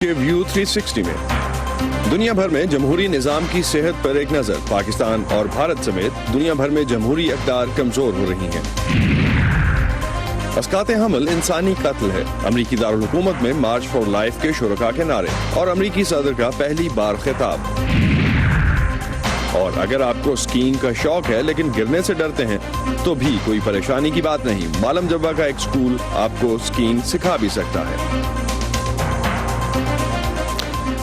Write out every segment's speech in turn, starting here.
کے ویو 360 میں دنیا بھر میں جمہوری نظام کی صحت پر ایک نظر۔ پاکستان اور بھارت سمیت دنیا بھر میں جمہوری اقدار کمزور ہو رہی ہیں۔ اسقاط حمل انسانی قتل ہے۔ امریکی دارالحکومت میں مارچ فار لائف کے شرکاء کے نعرے اور امریکی صدر کا پہلی بار خطاب۔ اور اگر آپ کو اسکیئنگ کا شوق ہے لیکن گرنے سے ڈرتے ہیں تو بھی کوئی پریشانی کی بات نہیں، مالم جبہ کا ایک اسکول آپ کو اسکیئنگ سکھا بھی سکتا ہے۔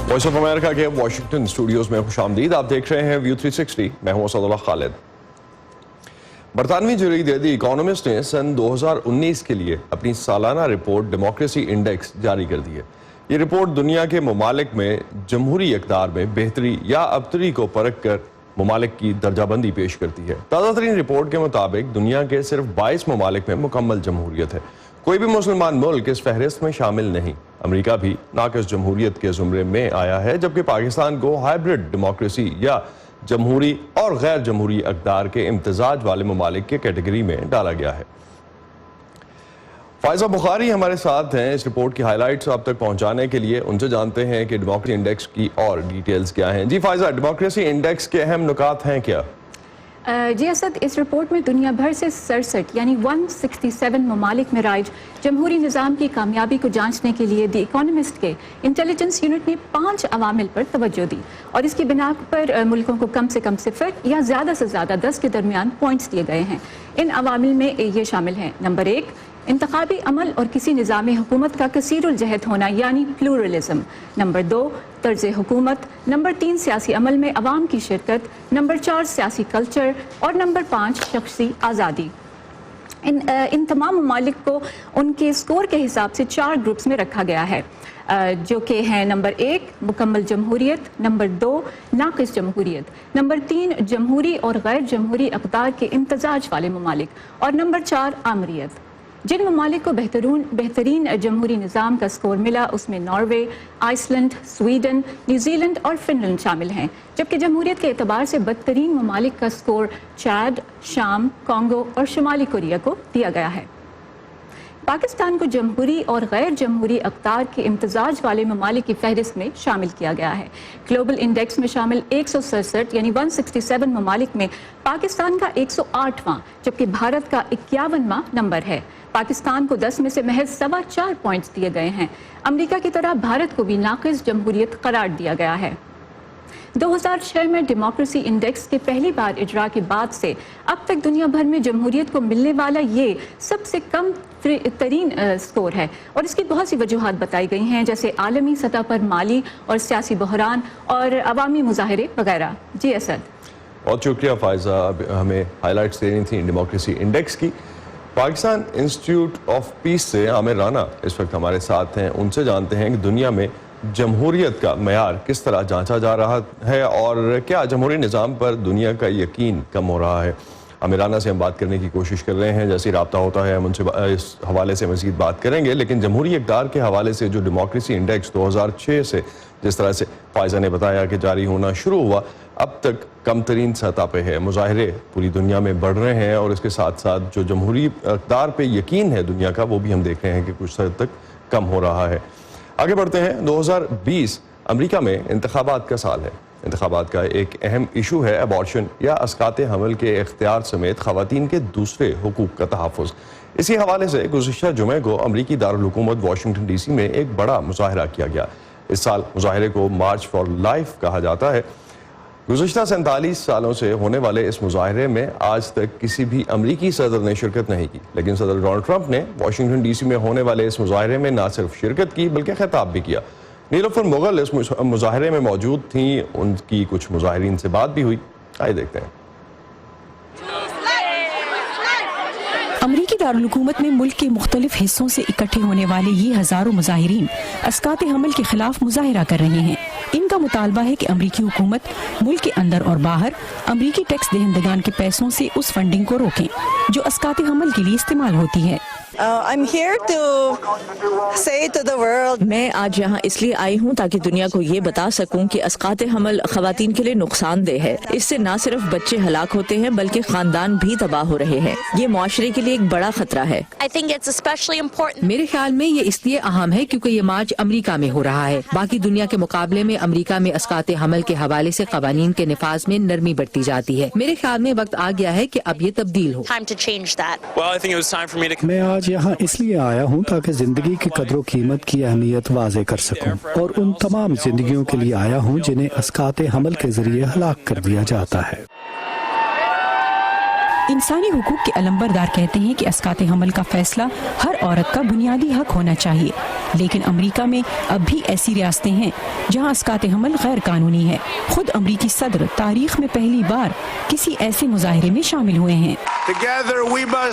وائس آف امریکہ کے واشنگٹن اسٹوڈیوز میں خوش آمدید۔ آپ دیکھ رہے ہیں ویو 360، میں ہوں اسد اللہ خالد۔ برطانوی جریدے دی اکانومسٹ نے سن 2019 کے لیے اپنی سالانہ رپورٹ ڈیموکریسی انڈیکس جاری کر دی ہے۔ یہ رپورٹ دنیا کے ممالک میں جمہوری اقدار میں بہتری یا ابتری کو پرکھ کر ممالک کی درجہ بندی پیش کرتی ہے۔ تازہ ترین رپورٹ کے مطابق دنیا کے صرف 22 ممالک میں مکمل جمہوریت ہے۔ کوئی بھی مسلمان ملک اس فہرست میں شامل نہیں۔ امریکہ بھی ناقص جمہوریت کے زمرے میں آیا ہے، جبکہ پاکستان کو ہائبرڈ ڈیموکریسی یا جمہوری اور غیر جمہوری اقدار کے امتزاج والے ممالک کے کیٹیگری میں ڈالا گیا ہے۔ فائزہ بخاری ہمارے ساتھ ہیں اس رپورٹ کی ہائی لائٹس آپ تک پہنچانے کے لیے۔ ان سے جانتے ہیں کہ ڈیموکریسی انڈیکس کی اور ڈیٹیلز کیا ہیں۔ جی فائزہ، ڈیموکریسی انڈیکس کے اہم نکات ہیں کیا؟ جی اسد، اس رپورٹ میں دنیا بھر سے 67 یعنی 167 ممالک میں رائج جمہوری نظام کی کامیابی کو جانچنے کے لیے دی اکانومسٹ کے انٹیلیجنس یونٹ نے 5 عوامل پر توجہ دی، اور اس کی بنا پر ملکوں کو کم سے کم 0 یا زیادہ سے زیادہ 10 کے درمیان پوائنٹس دیے گئے ہیں۔ ان عوامل میں یہ شامل ہیں: نمبر 1، انتخابی عمل اور کسی نظام حکومت کا کثیر الجہت ہونا یعنی پلورلزم۔ نمبر 2، طرز حکومت۔ نمبر 3، سیاسی عمل میں عوام کی شرکت۔ نمبر 4، سیاسی کلچر۔ اور نمبر 5، شخصی آزادی۔ ان تمام ممالک کو ان کے اسکور کے حساب سے 4 گروپس میں رکھا گیا ہے، جو کہ ہیں: نمبر 1، مکمل جمہوریت۔ نمبر 2، ناقص جمہوریت۔ نمبر 3، جمہوری اور غیر جمہوری اقدار کے امتزاج والے ممالک۔ اور نمبر 4، آمریت۔ جن ممالک کو بہترین جمہوری نظام کا سکور ملا اس میں Norway, Iceland, Sweden, New Zealand اور فن لینڈ شامل ہیں، جبکہ جمہوریت کے اعتبار سے بدترین ممالک کا سکور چاڈ، شام، کانگو اور شمالی کوریا کو دیا گیا ہے۔ پاکستان کو جمہوری اور غیر جمہوری اقدار کے امتزاج والے ممالک کی فہرست میں شامل کیا گیا ہے۔ گلوبل انڈیکس میں شامل 167 یعنی 167 ممالک میں پاکستان کا 108واں جبکہ بھارت کا 51واں نمبر ہے۔ پاکستان کو 10 میں سے محض 4.25 پوائنٹس دیے گئے ہیں۔ امریکہ کی طرح بھارت کو بھی ناقص جمہوریت قرار دیا گیا ہے۔ 2006 میں ڈیموکریسی انڈیکس کے پہلی بار اجرا کے بعد سے اب تک دنیا بھر میں جمہوریت کو ملنے والا یہ سب سے کم ترین سکور ہے، اور اس کی بہت سی وجوہات بتائی گئی ہیں، جیسے عالمی سطح پر مالی اور سیاسی بحران اور عوامی مظاہرے وغیرہ۔ جی اسد۔ بہت شکریہ فائزہ، ہمیں ہائی لائٹس دینی تھیں ڈیموکریسی انڈیکس کی۔ پاکستان انسٹیٹیوٹ آف پیس سے عامر رانا اس وقت ہمارے ساتھ ہیں۔ ان سے جانتے ہیں کہ دنیا میں جمہوریت کا معیار کس طرح جانچا جا رہا ہے اور کیا جمہوری نظام پر دنیا کا یقین کم ہو رہا ہے۔ عامر رانا سے ہم بات کرنے کی کوشش کر رہے ہیں، جیسے رابطہ ہوتا ہے ہم ان سے اس حوالے سے مزید بات کریں گے، لیکن جمہوری اقدار کے حوالے سے جو ڈیموکریسی انڈیکس 2006 سے جس طرح سے فائزہ نے بتایا کہ جاری ہونا شروع ہوا، اب تک کم ترین سطح پہ ہے۔ مظاہرے پوری دنیا میں بڑھ رہے ہیں اور اس کے ساتھ ساتھ جو جمہوری اقدار پہ یقین ہے دنیا کا، وہ بھی ہم دیکھ رہے ہیں کہ کچھ حد تک کم ہو رہا ہے۔ آگے بڑھتے ہیں۔ 2020 امریکہ میں انتخابات کا سال ہے۔ انتخابات کا ایک اہم ایشو ہے ابارشن یا اسقاط حمل کے اختیار سمیت خواتین کے دوسرے حقوق کا تحفظ۔ اسی حوالے سے گزشتہ جمعے کو امریکی دارالحکومت واشنگٹن ڈی سی میں ایک بڑا مظاہرہ کیا گیا۔ اس سال مظاہرے کو مارچ فار لائف کہا جاتا ہے۔ گزشتہ 47 سالوں سے ہونے والے اس مظاہرے میں آج تک کسی بھی امریکی صدر نے شرکت نہیں کی، لیکن صدر ڈونلڈ ٹرمپ نے واشنگٹن ڈی سی میں ہونے والے اس مظاہرے میں نہ صرف شرکت کی بلکہ خطاب بھی کیا۔ نیلوفر مغل اس مظاہرے میں موجود تھیں، ان کی کچھ مظاہرین سے بات بھی ہوئی۔ آئیے دیکھتے ہیں۔ امریکی دارالحکومت میں ملک کے مختلف حصوں سے اکٹھے ہونے والے یہ ہزاروں مظاہرین اسقاط حمل کے خلاف مظاہرہ کر رہے ہیں۔ ان کا مطالبہ ہے کہ امریکی حکومت ملک کے اندر اور باہر امریکی ٹیکس دہندگان کے پیسوں سے اس فنڈنگ کو روکیں جو اسقاط حمل کے لیے استعمال ہوتی ہے۔ I'm here to say to the world. میں آج یہاں اس لیے آئی ہوں تاکہ دنیا کو یہ بتا سکوں کہ اسقاط حمل خواتین کے لیے نقصان دہ ہے. اس سے نہ صرف بچے ہلاک ہوتے ہیں بلکہ خاندان بھی تباہ ہو رہے ہیں. یہ معاشرے کے لیے ایک بڑا خطرہ ہے. I think it's especially important. میرے خیال میں یہ اس لیے اہم ہے کیونکہ یہ مارچ امریکہ میں ہو رہا ہے. باقی دنیا کے مقابلے میں امریکہ میں اسقاط حمل کے حوالے سے قوانین کے نفاذ میں نرمی برتی جاتی ہے. میرے خیال میں وقت آ گیا ہے کہ اب یہ تبدیل ہو. Time to change that. Well, I think it was time for me to. میں آج یہاں اس لیے آیا ہوں تاکہ زندگی کی قدر و قیمت کی اہمیت واضح کر سکوں اور ان تمام زندگیوں کے لیے آیا ہوں جنہیں اسقاط حمل کے ذریعے ہلاک کر دیا جاتا ہے. انسانی حقوق کے علمبردار کہتے ہیں کہ اسقاط حمل کا فیصلہ ہر عورت کا بنیادی حق ہونا چاہیے، لیکن امریکہ میں اب بھی ایسی ریاستیں ہیں جہاں اسقاط حمل غیر قانونی ہے. خود امریکی صدر تاریخ میں پہلی بار کسی ایسے مظاہرے میں شامل ہوئے ہیں.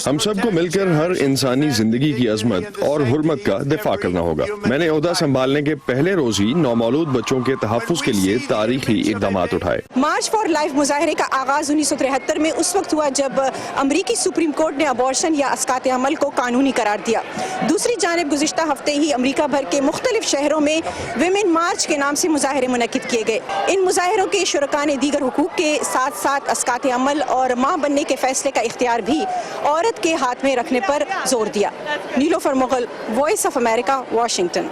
ہم سب کو مل کر ہر انسانی زندگی کی عظمت اور حرمت کا دفاع کرنا ہوگا. میں نے عہدہ سنبھالنے کے پہلے روز ہی نومولود بچوں کے تحفظ کے لیے تاریخی اقدامات اٹھائے. مارچ فار لائف مظاہرے کا آغاز 1973 میں اس وقت ہوا جب امریکی سپریم کورٹ نے ابارشن یا اسقاط حمل کو قانونی قرار دیا. دوسری جانب گزشتہ ہفتے ہی امریکہ بھر کے مختلف شہروں میں ویمن مارچ کے نام سے مظاہرے منعقد کیے گئے. ان مظاہروں کے شرکاء نے دیگر حقوق کے ساتھ ساتھ اسقاط حمل اور ماں بننے کے فیصلے کا اختیار بھی عورت کے ہاتھ میں رکھنے پر زور دیا. Nilofar Mughal, Voice of America, Washington.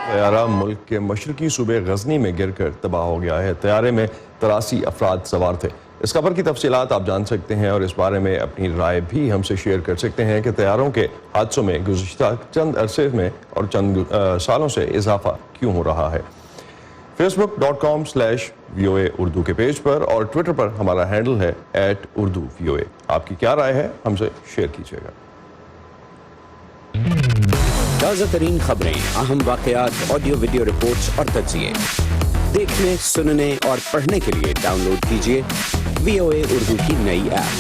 طیارہ ملک کے مشرقی صوبے غزنی میں گر کر تباہ ہو گیا ہے. طیارے میں 83 افراد سوار تھے. اس خبر کی تفصیلات آپ جان سکتے ہیں اور اس بارے میں اپنی رائے بھی ہم سے شیئر کر سکتے ہیں کہ طیاروں کے حادثوں میں گزشتہ چند عرصے میں اور چند سالوں سے اضافہ کیوں ہو رہا ہے. facebook.com/VOA اردو کے پیج پر اور ٹویٹر پر ہمارا ہینڈل ہے @UrduVOA. آپ کی کیا رائے ہے ہم سے شیئر کیجیے گا. تازہ ترین خبریں، اہم واقعات، آڈیو ویڈیو رپورٹس اور تجزیے دیکھنے، سننے اور پڑھنے کے لیے ڈاؤن لوڈ کیجیے VOA اردو کی نئی ایپ.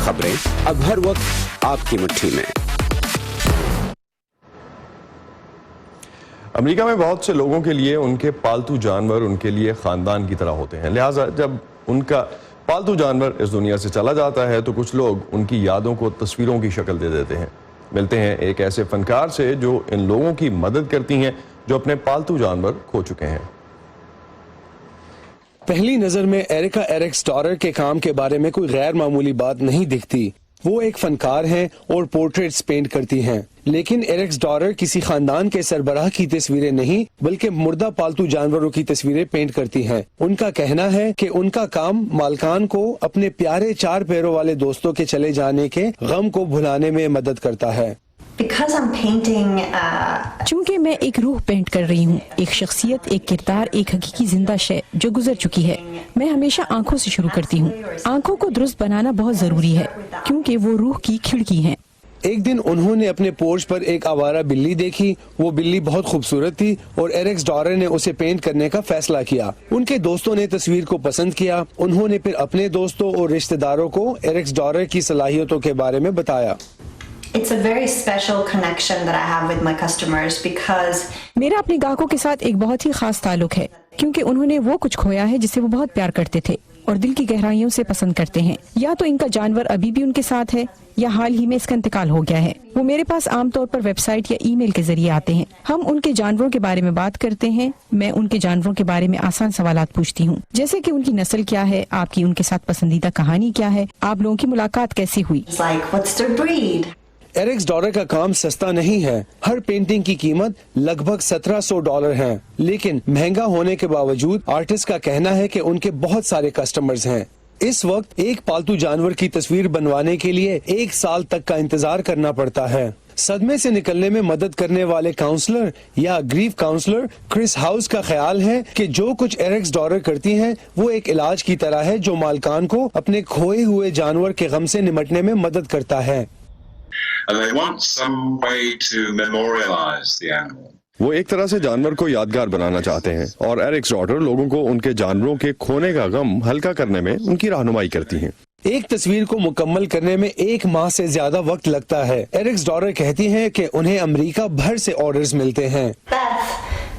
خبریں اب ہر وقت آپ کی مٹھی میں. امریکہ میں بہت سے لوگوں کے لیے ان کے پالتو جانور ان کے لیے خاندان کی طرح ہوتے ہیں. لہٰذا جب ان کا پالتو جانور اس دنیا سے چلا جاتا ہے تو کچھ لوگ ان کی یادوں کو تصویروں کی شکل دے دیتے ہیں. ملتے ہیں ایک ایسے فنکار سے جو ان لوگوں کی مدد کرتی ہیں جو اپنے پالتو جانور کھو چکے ہیں. پہلی نظر میں ایرکا ایرکس ڈارر کے کام کے بارے میں کوئی غیر معمولی بات نہیں دکھتی. وہ ایک فنکار ہیں اور پورٹریٹس پینٹ کرتی ہیں. لیکن ایرکس ڈارر کسی خاندان کے سربراہ کی تصویریں نہیں بلکہ مردہ پالتو جانوروں کی تصویریں پینٹ کرتی ہیں. ان کا کہنا ہے کہ ان کا کام مالکان کو اپنے پیارے 4 پیروں والے دوستوں کے چلے جانے کے غم کو بھلانے میں مدد کرتا ہے. چونکہ میں ایک روح پینٹ کر رہی ہوں، ایک شخصیت، ایک کردار، ایک حقیقی زندہ شے جو گزر چکی ہے. میں ہمیشہ آنکھوں سے شروع کرتی ہوں. آنکھوں کو درست بنانا بہت ضروری ہے کیونکہ وہ روح کی کھڑکی ہیں. ایک دن انہوں نے اپنے پورچ پر ایک آوارہ بلی دیکھی. وہ بلی بہت خوبصورت تھی اور ایرکس ڈارر نے اسے پینٹ کرنے کا فیصلہ کیا. ان کے دوستوں نے تصویر کو پسند کیا. انہوں نے پھر اپنے دوستوں اور رشتہ داروں کو ایرکس ڈارر کی صلاحیتوں کے بارے میں بتایا. میرا اپنے گاہکوں کے ساتھ ایک بہت ہی خاص تعلق ہے کیونکہ انہوں نے وہ کچھ کھویا ہے جسے وہ بہت پیار کرتے تھے اور دل کی گہرائیوں سے پسند کرتے ہیں. یا تو ان کا جانور ابھی بھی ان کے ساتھ ہے یا حال ہی میں اس کا انتقال ہو گیا ہے. وہ میرے پاس عام طور پر ویب سائٹ یا ای میل کے ذریعے آتے ہیں. ہم ان کے جانوروں کے بارے میں بات کرتے ہیں. میں ان کے جانوروں کے بارے میں آسان سوالات پوچھتی ہوں جیسے کہ ان کی نسل کیا ہے، آپ کی ان کے ساتھ پسندیدہ کہانی کیا ہے، آپ لوگوں کی ملاقات کیسی ہوئی. ایرکس ڈارر کا کام سستا نہیں ہے. ہر پینٹنگ کی قیمت لگ بھگ $1700 ہے. لیکن مہنگا ہونے کے باوجود آرٹسٹ کا کہنا ہے کہ ان کے بہت سارے کسٹمرز ہیں. اس وقت ایک پالتو جانور کی تصویر بنوانے کے لیے 1 سال تک کا انتظار کرنا پڑتا ہے. صدمے سے نکلنے میں مدد کرنے والے کاؤنسلر یا گریف کاؤنسلر کرس ہاؤس کا خیال ہے کہ جو کچھ ایرکس ڈارر کرتی ہیں وہ ایک علاج کی طرح ہے جو مالکان کو اپنے کھوئے ہوئے جانور کے غم سے نمٹنے میں مدد کرتا ہے. وہ ایک طرح سے جانور کو یادگار بنانا چاہتے ہیں اور ایرکس ڈارر لوگوں کو ان کے جانوروں کے کھونے کا غم ہلکا کرنے میں ان کی رہنمائی کرتی ہیں. ایک تصویر کو مکمل کرنے میں 1 ماہ سے زیادہ وقت لگتا ہے. ایرکس ڈارر کہتی ہیں کہ انہیں امریکہ بھر سے آرڈرز ملتے ہیں.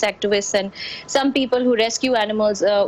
activists and some people who rescue animals,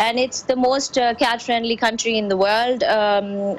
and it's the most cat friendly country in the world।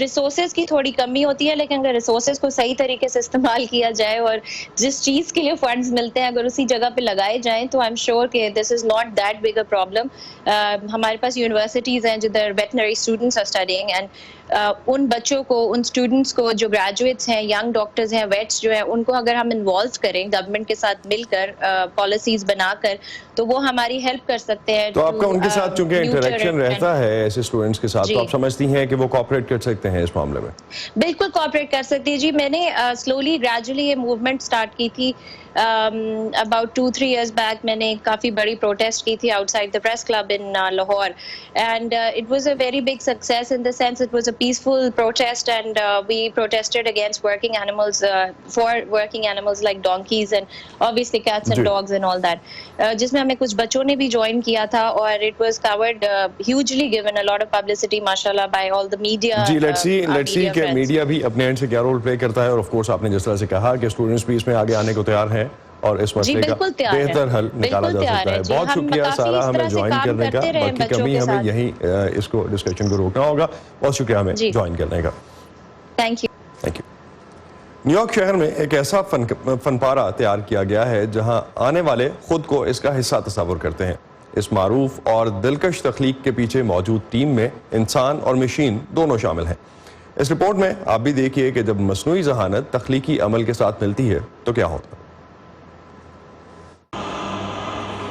Resources کی تھوڑی کمی ہوتی ہے, لیکن اگر ریسورسز کو صحیح طریقے سے استعمال کیا جائے اور جس چیز کے لیے فنڈز ملتے ہیں اگر اسی جگہ پہ لگائے جائیں تو آئی ایم شیور کہ this is not that big a problem. ہمارے پاس یونیورسٹیز ہیں جدھر veterinary students are studying, and ان بچوں کو, ان اسٹوڈنٹس کو جو گریجویٹس ہیں, ینگ ڈاکٹرز ہیں, ویٹس جو ہیں, ان کو اگر ہم انوالو کریں گورنمنٹ کے ساتھ مل کر پالیسیز بنا کر تو وہ ہماری ہیلپ کر سکتے ہیں. تو آپ کا ان کے ساتھ چونکہ انٹریکشن رہتا ہے ایسے اسٹوڈنٹس کے ساتھ, تو آپ سمجھتی ہیں کہ وہ کوآپریٹ کر سکتے ہیں اس معاملے میں؟ بالکل کوآپریٹ کر سکتی ہے جی. میں نے سلولی گریجولی یہ موومنٹ اسٹارٹ کی تھی about 2-3 years back. میں نے کافی بڑی پروٹیسٹ کی تھی out side the press club in Lahore, and it was a very big success in the sense it was a peaceful protest, and we protested against working animals, for working animals like donkeys and obviously cats and dogs and all that, جس میں ہمیں کچھ بچوں نے بھی join کیا تھا, اور it was covered hugely, given a lot of publicity mashallah by all the media. جی let's see کہ میڈیا بھی اپنے اینڈ سے کیا رول پلے کرتا ہے, اور آف کورس آپ نے جس طرح سے کہا کہ اسٹوڈنٹس بھی اس میں آگے آنے کو تیار ہیں اور اس مسئلے کا بہتر حل نکالا جا سکتا ہے. بہت شکریہ سارا ہمیں جوائن کرنے کا, باقی کبھی ہمیں یہیں اس کو ڈسکشن کو روکنا ہوگا. بہت شکریہ ہمیں جوائن کرنے کا. Thank you. نیو یارک شہر میں ایک ایسا فن پارہ تیار کیا گیا ہے جہاں آنے والے خود کو اس کا حصہ تصور کرتے ہیں. اس معروف اور دلکش تخلیق کے پیچھے موجود ٹیم میں انسان اور مشین دونوں شامل ہیں. اس رپورٹ میں آپ بھی دیکھیے کہ جب مصنوعی ذہانت تخلیقی عمل کے ساتھ ملتی ہے تو کیا ہوتا ہے.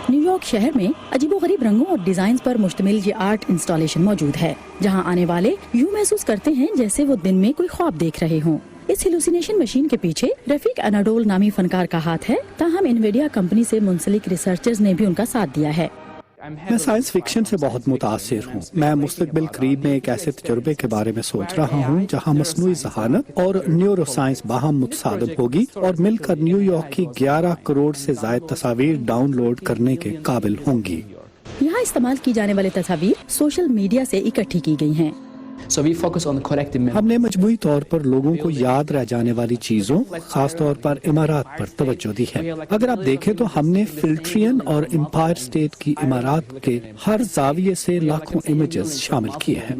نیو یارک شہر میں عجیب و غریب رنگوں اور ڈیزائنز پر مشتمل یہ آرٹ انسٹالیشن موجود ہے, جہاں آنے والے یوں محسوس کرتے ہیں جیسے وہ دن میں کوئی خواب دیکھ رہے ہوں. اس ہیلوسینیشن مشین کے پیچھے رفیق اناڈول نامی فنکار کا ہاتھ ہے, تاہم انویڈیا کمپنی سے منسلک ریسرچرز نے بھی ان کا ساتھ دیا ہے. میں سائنس فکشن سے بہت متاثر ہوں. میں مستقبل قریب میں ایک ایسے تجربے کے بارے میں سوچ رہا ہوں جہاں مصنوعی ذہانت اور نیورو سائنس باہم متصادم ہوگی اور مل کر نیو یارک کی 11 کروڑ سے زائد تصاویر ڈاؤن لوڈ کرنے کے قابل ہوں گی. یہاں استعمال کی جانے والے تصاویر سوشل میڈیا سے اکٹھی کی گئی ہیں. ہم نے مجموعی طور پر لوگوں کو یاد رہ جانے والی چیزوں, خاص طور پر عمارات پر توجہ دی ہے. اگر آپ دیکھیں تو ہم نے فلٹرین اور امپائر اسٹیٹ کی عمارات کے ہر زاویے سے لاکھوں امیجز شامل کیے ہیں.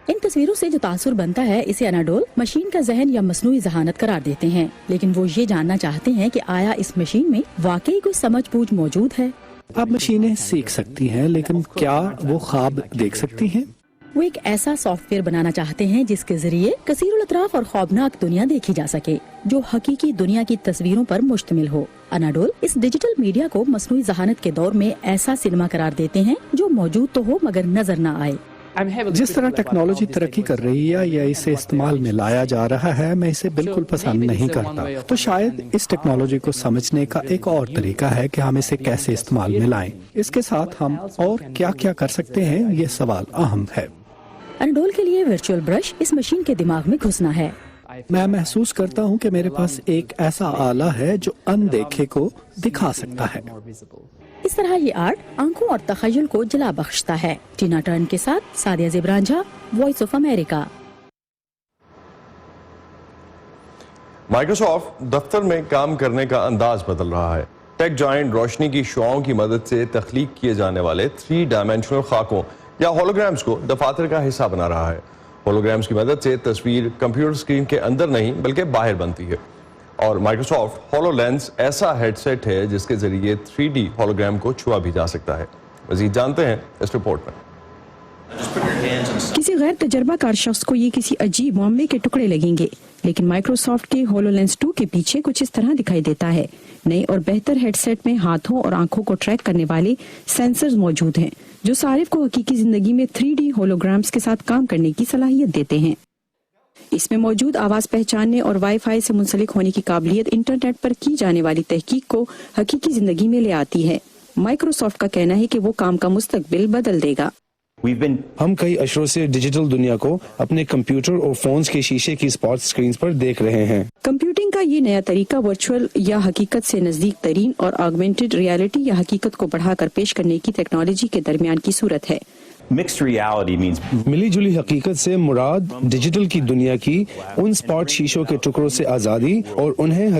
ان تصویروں سے جو تاثر بنتا ہے اسے اناڈول مشین کا ذہن یا مصنوعی ذہانت قرار دیتے ہیں, لیکن وہ یہ جاننا چاہتے ہیں کہ آیا اس مشین میں واقعی کوئی سمجھ بوجھ موجود ہے. اب مشینیں سیکھ سکتی ہیں, لیکن کیا وہ خواب دیکھ سکتی ہیں؟ وہ ایک ایسا سافٹ ویئر بنانا چاہتے ہیں جس کے ذریعے کثیر الاطراف اور خوابناک دنیا دیکھی جا سکے, جو حقیقی دنیا کی تصویروں پر مشتمل ہو. اناڈول اس ڈیجیٹل میڈیا کو مصنوعی ذہانت کے دور میں ایسا سینما قرار دیتے ہیں جو موجود تو ہو مگر نظر نہ آئے. جس طرح ٹیکنالوجی ترقی کر رہی ہے یا اسے استعمال میں لایا جا رہا ہے, میں اسے بالکل پسند نہیں کرتا. تو شاید اس ٹیکنالوجی کو سمجھنے کا ایک اور طریقہ ہے کہ ہم اسے کیسے استعمال میں لائیں. اس کے ساتھ ہم اور کیا کیا کر سکتے ہیں, یہ سوال اہم ہے. اناڈول کے لیے ورچوئل برش اس مشین کے دماغ میں گھسنا ہے. میں محسوس کرتا ہوں کہ میرے پاس ایک ایسا آلہ ہے جو اندیکھے کو دکھا سکتا ہے. اس طرح یہ آرٹ آنکھوں اور تخیل کو جلا بخشتا ہے. ٹینا ٹرن کے ساتھ Sadia زبرانجھا, voice of America. Microsoft دفتر میں کام کرنے کا انداز بدل رہا ہے. ٹیک جائنٹ روشنی کی شعاؤں کی مدد سے تخلیق کیے جانے والے 3 ڈائمینشنل خاکوں یا ہولوگرامز کو دفاتر کا حصہ بنا رہا ہے. ہولوگرامز کی مدد سے تصویر کمپیوٹر اسکرین کے اندر نہیں بلکہ باہر بنتی ہے, اور مائیکروسافٹ ہولو لینس ایسا ہیڈ سیٹ ہے جس کے ذریعے 3D ہولوگرام کو چھوا بھی جا سکتا ہے. مزید جانتے ہیں اس رپورٹ میں. کسی غیر تجربہ کار شخص کو یہ کسی عجیب معاملے کے ٹکڑے لگیں گے, لیکن مائیکروسافٹ کے ہولو لینس 2 کے پیچھے کچھ اس طرح دکھائی دیتا ہے. نئے اور بہتر ہیڈ سیٹ میں ہاتھوں اور آنکھوں کو ٹریک کرنے والے سینسرز موجود ہیں جو صارف کو حقیقی زندگی میں 3D ہولوگرامز کے ساتھ کام کرنے کی صلاحیت دیتے ہیں. اس میں موجود آواز پہچاننے اور وائی فائی سے منسلک ہونے کی قابلیت انٹرنیٹ پر کی جانے والی تحقیق کو حقیقی زندگی میں لے آتی ہے. مائیکروسافٹ کا کہنا ہے کہ وہ کام کا مستقبل بدل دے گا. ہم کئی اشروں سے ڈیجیٹل دنیا کو اپنے کمپیوٹر اور فونز کے شیشے کی اسپاٹ اسکرینز پر دیکھ رہے ہیں. کمپیوٹنگ کا یہ نیا طریقہ ورچوئل یا حقیقت سے نزدیک ترین اور آگمنٹڈ ریالٹی یا حقیقت کو بڑھا کر پیش کرنے کی ٹیکنالوجی کے درمیان کی صورت ہے. ملی جلی حقیقت سے مراد ڈیجیٹل کی دنیا کی ان اسپاٹ شیشوں کے ٹکڑوں سے آزادی اور انہیں